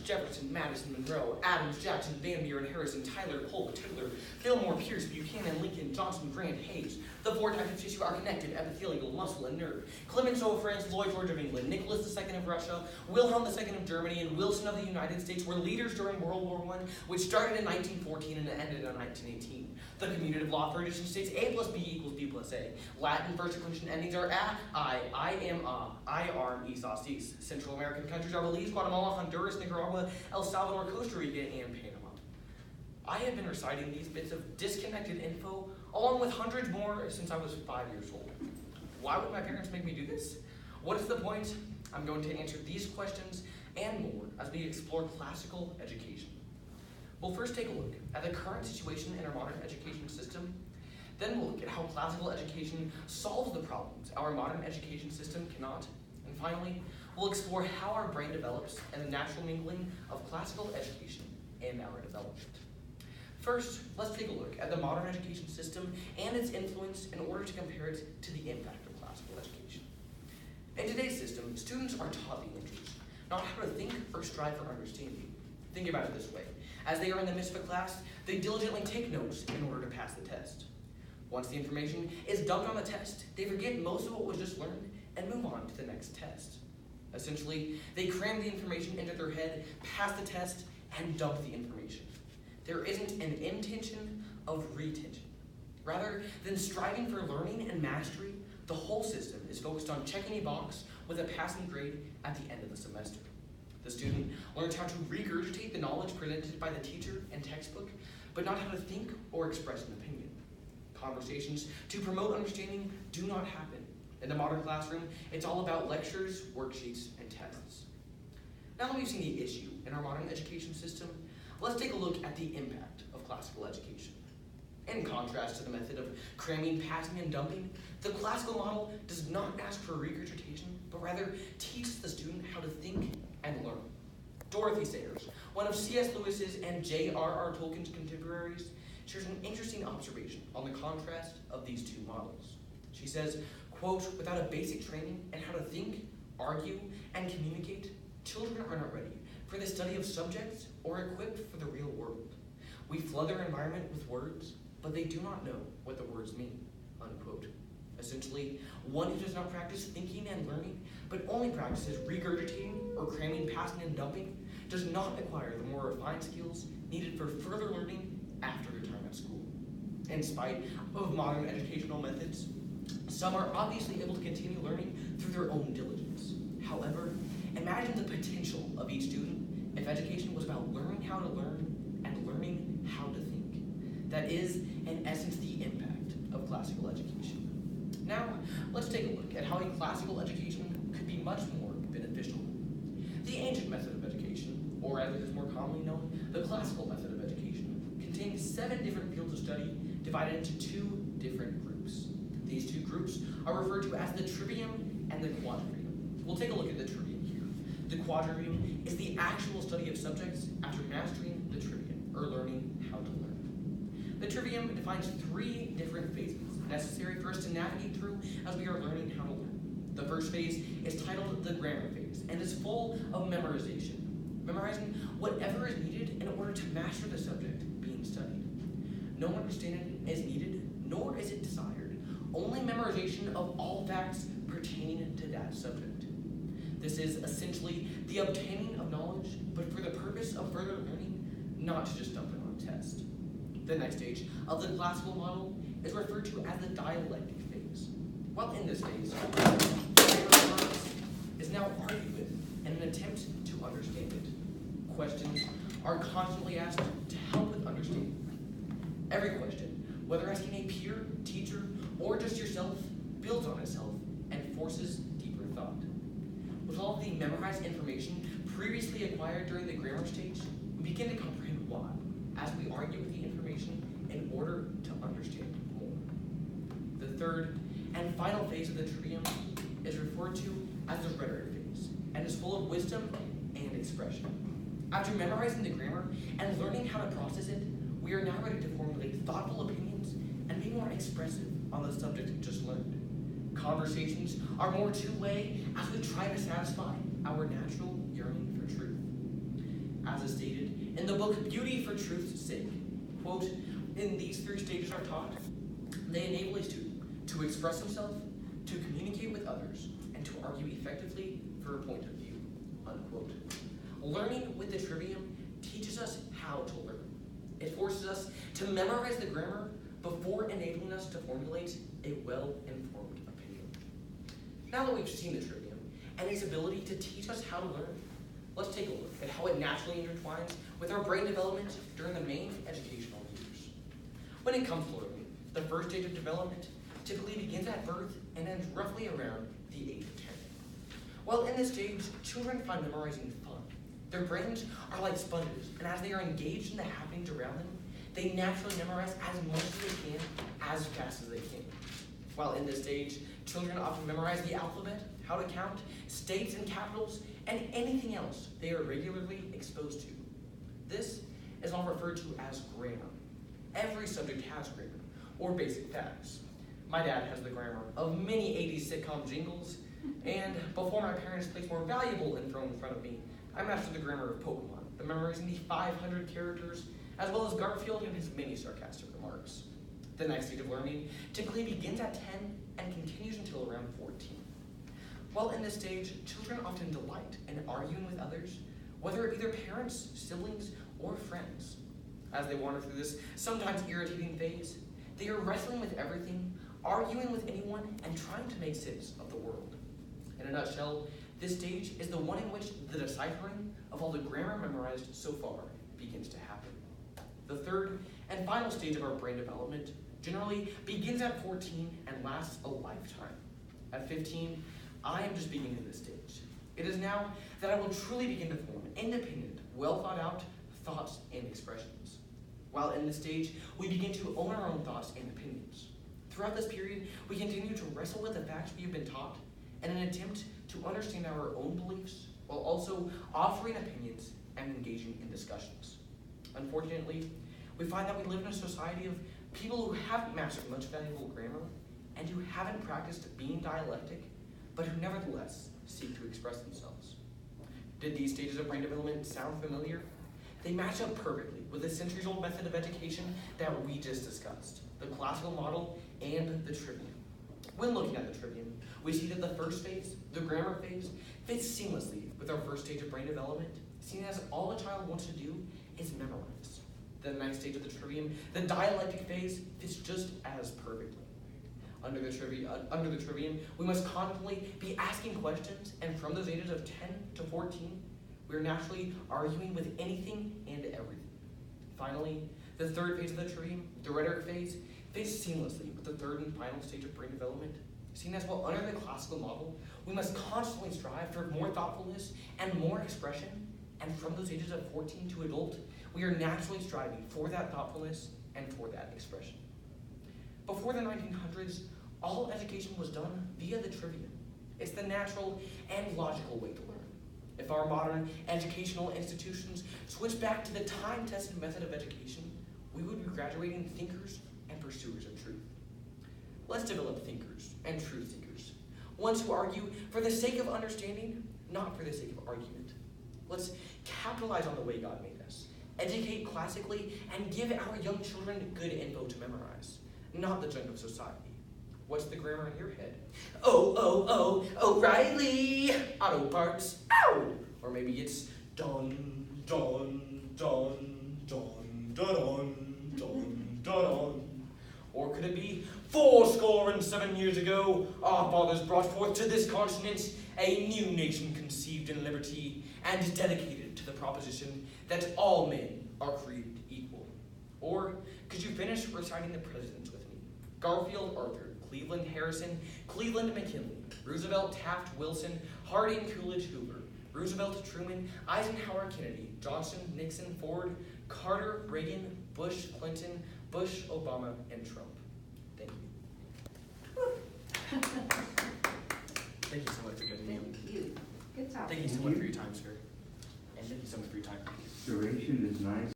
Jefferson, Madison, Monroe, Adams, Jackson, Van Buren, Harrison, Tyler, Polk, Taylor, Fillmore, Pierce, Buchanan, Lincoln, Johnson, Grant, Hayes. The four types of tissue are connected: epithelial, muscle, and nerve. Clemenceau of France, Lloyd George of England, Nicholas II of Russia, Wilhelm II of Germany, and Wilson of the United States were leaders during World War I, which started in 1914 and ended in 1918. The commutative law for addition states A plus B equals B plus A. Latin first declension endings are a, I am a, I arm, esos, east. Central American countries are Belize, Guatemala, Honduras, Nicaragua, El Salvador, Costa Rica, and Panama. I have been reciting these bits of disconnected info along with hundreds more since I was 5 years old. Why would my parents make me do this? What is the point? I'm going to answer these questions and more as we explore classical education. We'll first take a look at the current situation in our modern education system. Then we'll look at how classical education solves the problems our modern education system cannot. And finally, we'll explore how our brain develops and the natural mingling of classical education and our development. First, let's take a look at the modern education system and its influence in order to compare it to the impact of classical education. In today's system, students are taught the answers, not how to think or strive for understanding. Think about it this way. As they are in the midst of a class, they diligently take notes in order to pass the test. Once the information is dumped on the test, they forget most of what was just learned and move on to the next test. Essentially, they cram the information into their head, pass the test, and dump the information. There isn't an intention of retention. Rather than striving for learning and mastery, the whole system is focused on checking a box with a passing grade at the end of the semester. The student learns how to regurgitate the knowledge presented by the teacher and textbook, but not how to think or express an opinion. Conversations to promote understanding do not happen. In the modern classroom, it's all about lectures, worksheets, and tests. Now that we've seen the issue in our modern education system, let's take a look at the impact of classical education. In contrast to the method of cramming, passing, and dumping, the classical model does not ask for regurgitation, but rather teaches the student how to think and learn. Dorothy Sayers, one of C.S. Lewis's and J.R.R. Tolkien's contemporaries, shares an interesting observation on the contrast of these two models. She says, quote, "Without a basic training in how to think, argue, and communicate, children are not ready for the study of subjects or equipped for the real world. We flood their environment with words, but they do not know what the words mean," unquote. Essentially, one who does not practice thinking and learning, but only practices regurgitating or cramming, passing, and dumping, does not acquire the more refined skills needed for further learning after their time at school. In spite of modern educational methods, some are obviously able to continue learning through their own diligence. However, imagine the potential of each student if education was about learning how to learn and learning how to think. That is, in essence, the impact of classical education. Now, let's take a look at how a classical education could be much more beneficial. The ancient method of education, or as it is more commonly known, the classical method of education, contains 7 different fields of study divided into 2 different groups. These 2 groups are referred to as the trivium and the quadrivium. We'll take a look at the trivium here. The quadrivium is the actual study of subjects after mastering the trivium, or learning how to learn. The trivium defines 3 different phases necessary for us to navigate through as we are learning how to learn. The first phase is titled the grammar phase and is full of memorization, memorizing whatever is needed in order to master the subject being studied. No understanding is needed, nor is it desired, only memorization of all facts pertaining to that subject. This is essentially the obtaining of knowledge, but for the purpose of further learning, not to just dump it on a test. The next stage of the classical model is referred to as the dialectic phase. While in this phase, is now argued with in an attempt to understand it. Questions are constantly asked to help with understanding. Every question, whether asking a peer, teacher, or just yourself, builds on itself and forces deeper thought. With all of the memorized information previously acquired during the grammar stage, we begin to comprehend why, as we argue with the information in order to understand more. The third and final phase of the trivium is referred to as the rhetoric phase, and is full of wisdom and expression. After memorizing the grammar and learning how to process it, we are now ready to formulate thoughtful opinions and be more expressive on the subject we just learned. Conversations are more two-way as we try to satisfy our natural yearning for truth. as is stated in the book Beauty for Truth's Sake. Quote, in these 3 stages are taught, they enable a student to express himself, to communicate with others, and to argue effectively for a point of view, unquote. Learning with the trivium teaches us how to learn. It forces us to memorize the grammar before enabling us to formulate a well-informed opinion. Now that we've seen the trivium and its ability to teach us how to learn, let's take a look at how it naturally intertwines with our brain development during the main educational years. When it comes to learning, the first stage of development typically begins at birth and ends roughly around the age of 10. While in this stage, children find memorizing fun. Their brains are like sponges, and as they are engaged in the happenings around them, they naturally memorize as much as they can, as fast as they can. While in this stage, children often memorize the alphabet, how to count, states and capitals, and anything else they are regularly exposed to. This is all referred to as grammar. Every subject has grammar, or basic facts. My dad has the grammar of many 80s sitcom jingles, and before my parents placed more valuable info in front of me, I mastered the grammar of Pokemon, the memorizing the 500 characters, as well as Garfield and his many sarcastic remarks. The next stage of learning typically begins at 10 and continues until around 14. While in this stage, children often delight in arguing with others, whether it be their parents, siblings, or friends. As they wander through this sometimes irritating phase, they are wrestling with everything, arguing with anyone, and trying to make sense of the world. In a nutshell, this stage is the one in which the deciphering of all the grammar memorized so far begins to happen. The third and final stage of our brain development generally begins at 14 and lasts a lifetime. At 15, I am just beginning this stage. It is now that I will truly begin to form independent, well thought out thoughts and expressions. While in this stage, we begin to own our own thoughts and opinions. Throughout this period, we continue to wrestle with the facts we have been taught in an attempt to understand our own beliefs while also offering opinions and engaging in discussions. Unfortunately, we find that we live in a society of people who haven't mastered much valuable grammar and who haven't practiced being dialectic, but who nevertheless seek to express themselves. Did these stages of brain development sound familiar? They match up perfectly with the centuries-old method of education that we just discussed, the classical model and the trivium. When looking at the trivium, we see that the first phase, the grammar phase, fits seamlessly with our first stage of brain development, seeing as all a child wants to do is memorize. The next stage of the trivium, the dialectic phase, fits just as perfectly. Under the trivium, we must constantly be asking questions, and from those ages of 10 to 14, we are naturally arguing with anything and everything. Finally, the third phase of the trivium, the rhetoric phase, fits seamlessly with the third and final stage of brain development, seeing as while under the classical model, we must constantly strive for more thoughtfulness and more expression, and from those ages of 14 to adult, we are naturally striving for that thoughtfulness and for that expression. Before the 1900s, all education was done via the trivium. It's the natural and logical way to learn. If our modern educational institutions switch back to the time-tested method of education, we would be graduating thinkers and pursuers of truth. Let's develop thinkers and truth seekers, ones who argue for the sake of understanding, not for the sake of argument. Let's capitalize on the way God made us, educate classically, and give our young children good info to memorize, not the junk of society. What's the grammar in your head? O'Reilly! Auto parts, ow! Or maybe it's dun, dun, dun, dun, dun, dun, dun. Or could it be 77 years ago, our fathers brought forth to this continent a new nation conceived in liberty and dedicated to the proposition that all men are created equal. Or could you finish reciting the presidents with me? Garfield Arthur, Cleveland Harrison, Cleveland McKinley, Roosevelt Taft Wilson, Harding Coolidge Hoover, Roosevelt Truman, Eisenhower Kennedy, Johnson Nixon Ford, Carter Reagan, Bush Clinton, Bush Obama, and Trump. Thank you. Thank you so much for getting me. Thank you. Good job. Thank you so much for your time, sir. And thank you so much for your time. Duration is 9